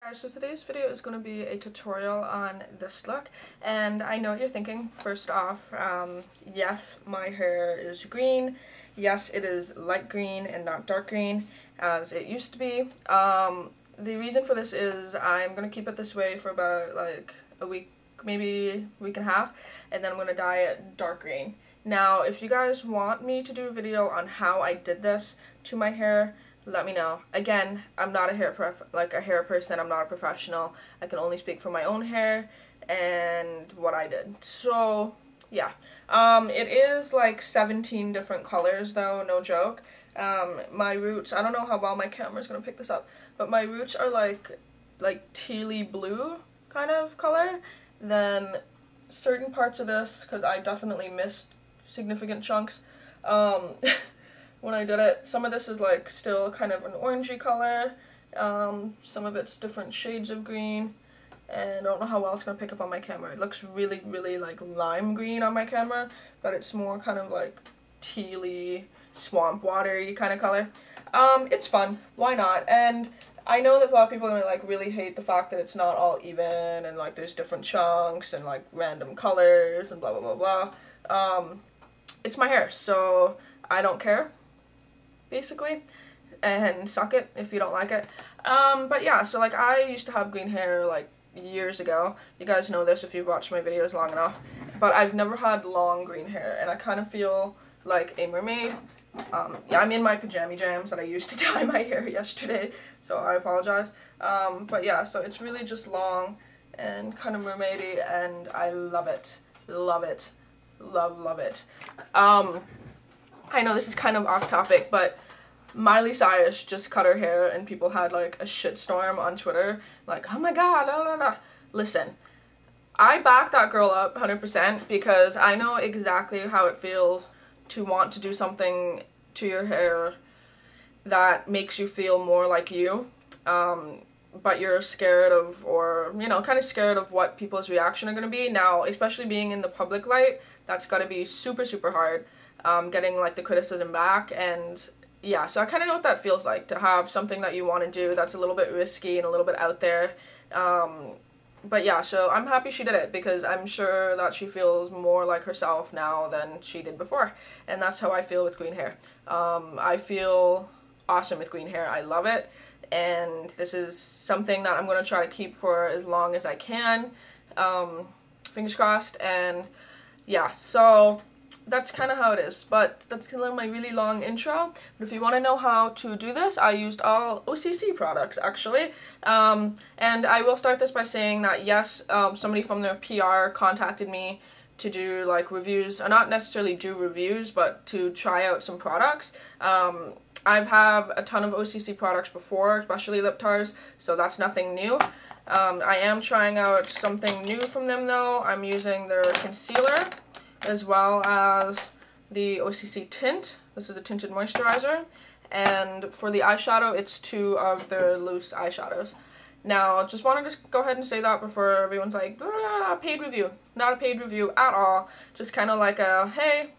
Guys, so today's video is going to be a tutorial on this look, and I know what you're thinking. First off, yes, my hair is green. Yes, it is light green and not dark green as it used to be. The reason for this is I'm going to keep it this way for about like a week, maybe a week and a half, and then I'm going to dye it dark green. Now, if you guys want me to do a video on how I did this to my hair, let me know. Again, I'm not a hair person. I'm not a professional. I can only speak for my own hair and what I did. So yeah, it is like 17 different colors though, no joke. My roots, I don't know how well my camera's gonna pick this up, but my roots are like tealy blue kind of color. Then certain parts of this, because I definitely missed significant chunks, when I did it. Some of this is like still kind of an orangey color, some of it's different shades of green, and I don't know how well it's going to pick up on my camera. It looks really, really like lime green on my camera, but it's more kind of like tealy, swamp watery kind of color. It's fun, why not? And I know that a lot of people are gonna like really hate the fact that it's not all even and like there's different chunks and like random colors and blah blah blah blah. It's my hair, so I don't care, basically, and suck it if you don't like it. But yeah, so like I used to have green hair like years ago. You guys know this if you've watched my videos long enough, but I've never had long green hair, and I kind of feel like a mermaid. Yeah, I'm in my pajama jams that I used to dye my hair yesterday, so I apologize. But yeah, so it's really just long and kind of mermaidy, and I love it. Love it. Love it. I know this is kind of off topic, but Miley Cyrus just cut her hair and people had like a shitstorm on Twitter, like, oh my god, la la la. Listen, I back that girl up 100% because I know exactly how it feels to want to do something to your hair that makes you feel more like you, but you're scared of, or, you know, kind of scared of what people's reaction are going to be. Now, especially being in the public light, that's got to be super, super hard, getting, like, the criticism back, and, yeah, so I kind of know what that feels like, to have something that you want to do that's a little bit risky and a little bit out there. But yeah, so I'm happy she did it because I'm sure that she feels more like herself now than she did before. And that's how I feel with green hair. I feel awesome with green hair. I love it. And this is something that I'm going to try to keep for as long as I can. Fingers crossed. And yeah, so that's kind of how it is, but that's kind of my really long intro. But if you want to know how to do this, I used all OCC products actually, and I will start this by saying that yes, somebody from their PR contacted me to do like reviews, or not necessarily do reviews, but to try out some products. I've had a ton of OCC products before, especially lip tars, so that's nothing new. I am trying out something new from them though. I'm using their concealer as well as the OCC tint. This is the tinted moisturizer, and for the eyeshadow it's two of their loose eyeshadows. Now, just wanted to go ahead and say that before everyone's like, paid review. Not a paid review at all, just kind of like a, hey,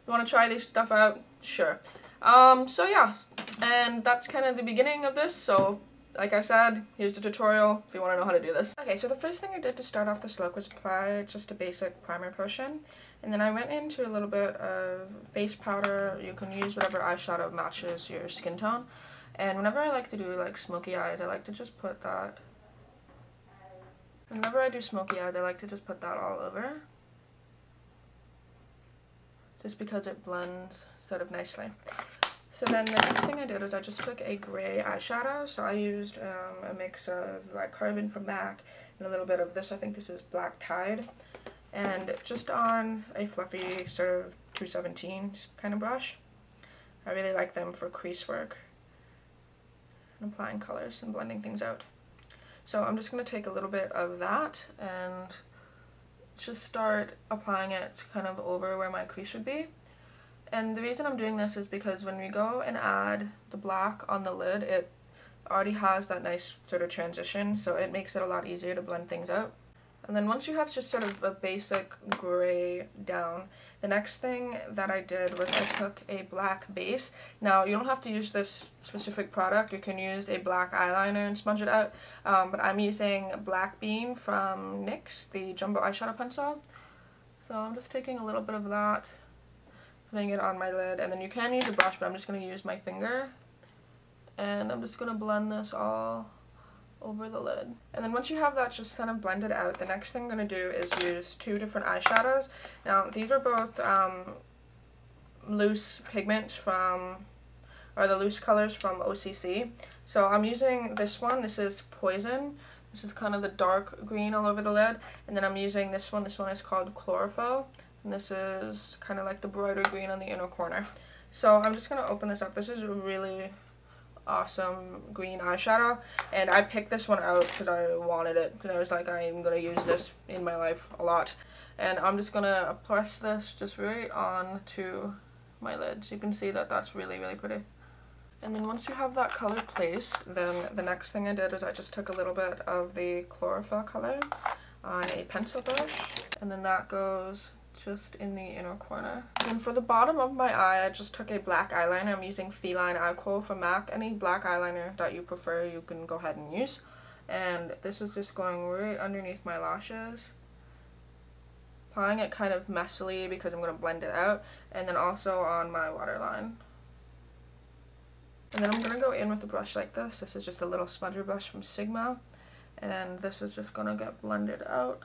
you want to try this stuff out? Sure. So yeah, and that's kind of the beginning of this, so like I said, here's the tutorial if you want to know how to do this. Okay, so the first thing I did to start off this look was apply just a basic primer potion, and then I went into a little bit of face powder. You can use whatever eyeshadow matches your skin tone, and whenever I like to do like smoky eyes, I like to just put that, whenever I do smoky eyes, I like to just put that all over, just because it blends sort of nicely. So then the next thing I did is I just took a gray eyeshadow. So I used a mix of like Carbon from MAC and a little bit of this, I think this is Black Tide, and just on a fluffy sort of 217 kind of brush. I really like them for crease work and applying colors and blending things out. So I'm just going to take a little bit of that and just start applying it kind of over where my crease would be. And the reason I'm doing this is because when we go and add the black on the lid, it already has that nice sort of transition, so it makes it a lot easier to blend things out. And then once you have just sort of a basic gray down, the next thing that I did was I took a black base. Now, you don't have to use this specific product. You can use a black eyeliner and smudge it out. But I'm using Black Bean from NYX, the jumbo eyeshadow pencil. So I'm just taking a little bit of that, putting it on my lid. And then you can use a brush, but I'm just going to use my finger. And I'm just going to blend this all over the lid. And then once you have that just kind of blended out, the next thing I'm going to do is use two different eyeshadows. Now these are both loose pigment from, or the loose colors from OCC. So I'm using this one. This is Poison. This is kind of the dark green all over the lid. And then I'm using this one. This one is called Chlorophyll. And this is kind of like the brighter green on the inner corner. So I'm just going to open this up. This is a really awesome green eyeshadow, and I picked this one out because I wanted it, because I was like, I'm gonna use this in my life a lot. And I'm just gonna press this just right on to my lid, so you can see that that's really pretty. And then once you have that color placed, then the next thing I did was I just took a little bit of the chlorophyll color on a pencil brush, and then that goes just in the inner corner. And for the bottom of my eye, I just took a black eyeliner. I'm using Feline Eye Kohl from MAC. Any black eyeliner that you prefer, you can go ahead and use. And this is just going right underneath my lashes. Applying it kind of messily because I'm going to blend it out. And then also on my waterline. And then I'm going to go in with a brush like this. This is just a little smudger brush from Sigma. And this is just going to get blended out.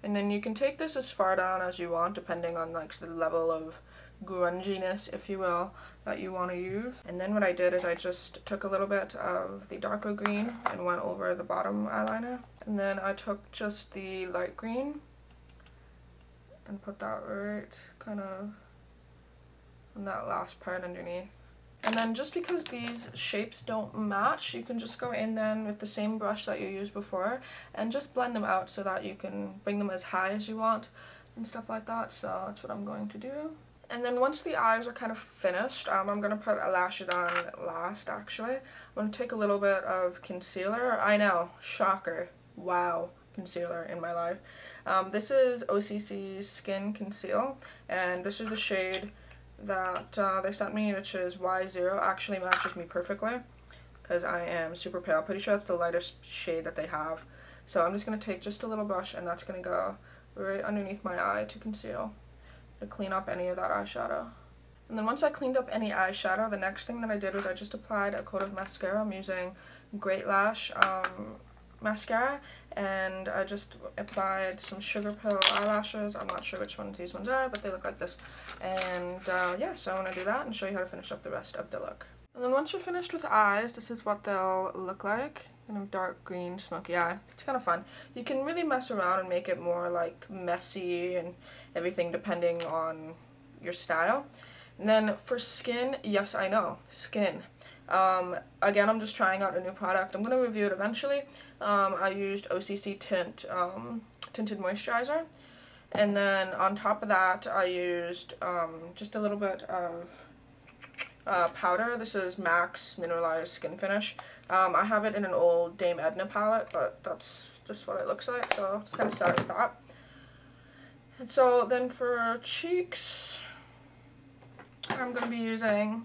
And then you can take this as far down as you want, depending on like the level of grunginess, if you will, that you want to use. And then what I did is I just took a little bit of the darker green and went over the bottom eyeliner. And then I took just the light green and put that right kind of on that last part underneath. And then just because these shapes don't match, you can just go in then with the same brush that you used before and just blend them out so that you can bring them as high as you want and stuff like that. So that's what I'm going to do. And then once the eyes are kind of finished, I'm going to put lashes on last actually. I'm going to take a little bit of concealer. I know, shocker, wow, concealer in my life. This is OCC's Skin Conceal, and this is the shade that they sent me, which is Y0. Actually matches me perfectly because I am super pale. Pretty sure it's the lightest shade that they have. So I'm just going to take just a little brush, and that's going to go right underneath my eye to conceal, to clean up any of that eyeshadow. And then once I cleaned up any eyeshadow, the next thing that I did was I just applied a coat of mascara. I'm using Great Lash mascara, and I just applied some Sugar Pill eyelashes. I'm not sure which ones these ones are, but they look like this. And yeah, so I'm going to do that and show you how to finish up the rest of the look. And then once you're finished with eyes, this is what they'll look like. Kind of dark green, smoky eye. It's kind of fun. You can really mess around and make it more like messy and everything depending on your style. And then for skin, yes, I know, skin. Again, I'm just trying out a new product. I'm going to review it eventually. I used OCC Tinted Moisturizer. And then on top of that, I used just a little bit of powder. This is MAC's Mineralized Skin Finish. I have it in an old Dame Edna palette, but that's just what it looks like. So it's kind of started with that. And so then for cheeks, I'm going to be using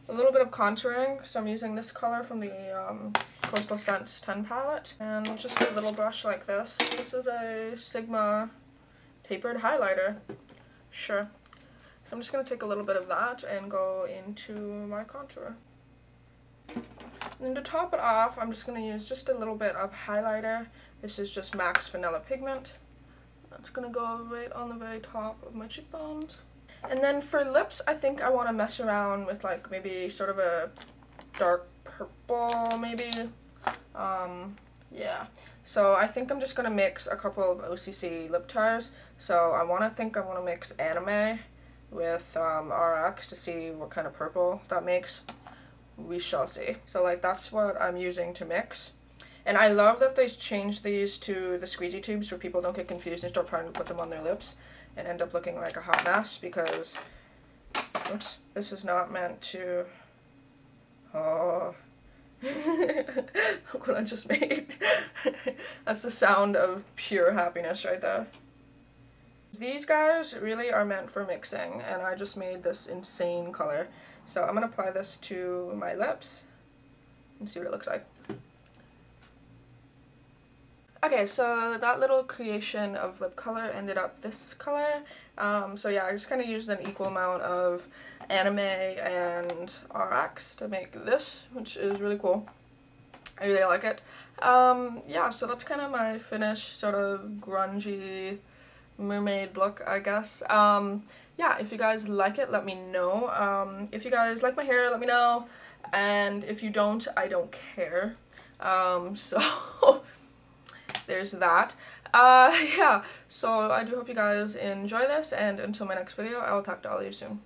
a little bit of contouring. So I'm using this color from the Coastal Scents 10 palette, and just a little brush like this. This is a Sigma tapered highlighter. Sure. So I'm just going to take a little bit of that and go into my contour. And then to top it off, I'm just going to use just a little bit of highlighter. This is just MAC's Vanilla Pigment. That's going to go right on the very top of my cheekbones. And then for lips, I think I want to mess around with like maybe sort of a dark purple, maybe. Yeah. So I think I'm just going to mix a couple of OCC lip tires. So I want to mix Anime with RX to see what kind of purple that makes. We shall see. So like that's what I'm using to mix. And I love that they changed these to the squeezy tubes so people don't get confused and start trying to put them on their lips and end up looking like a hot mess, because oops, this is not meant to, oh, Look what I just made. That's the sound of pure happiness right there. These guys really are meant for mixing, and I just made this insane color. So I'm going to apply this to my lips and see what it looks like. Okay, so that little creation of lip color ended up this color. So yeah, I just kind of used an equal amount of anime and RX to make this, which is really cool. I really like it. Yeah, so that's kind of my finished sort of grungy mermaid look, I guess. Yeah, if you guys like it, let me know. If you guys like my hair, let me know. And if you don't, I don't care. So there's that. Yeah, so I do hope you guys enjoy this, and until my next video, I will talk to all of you soon.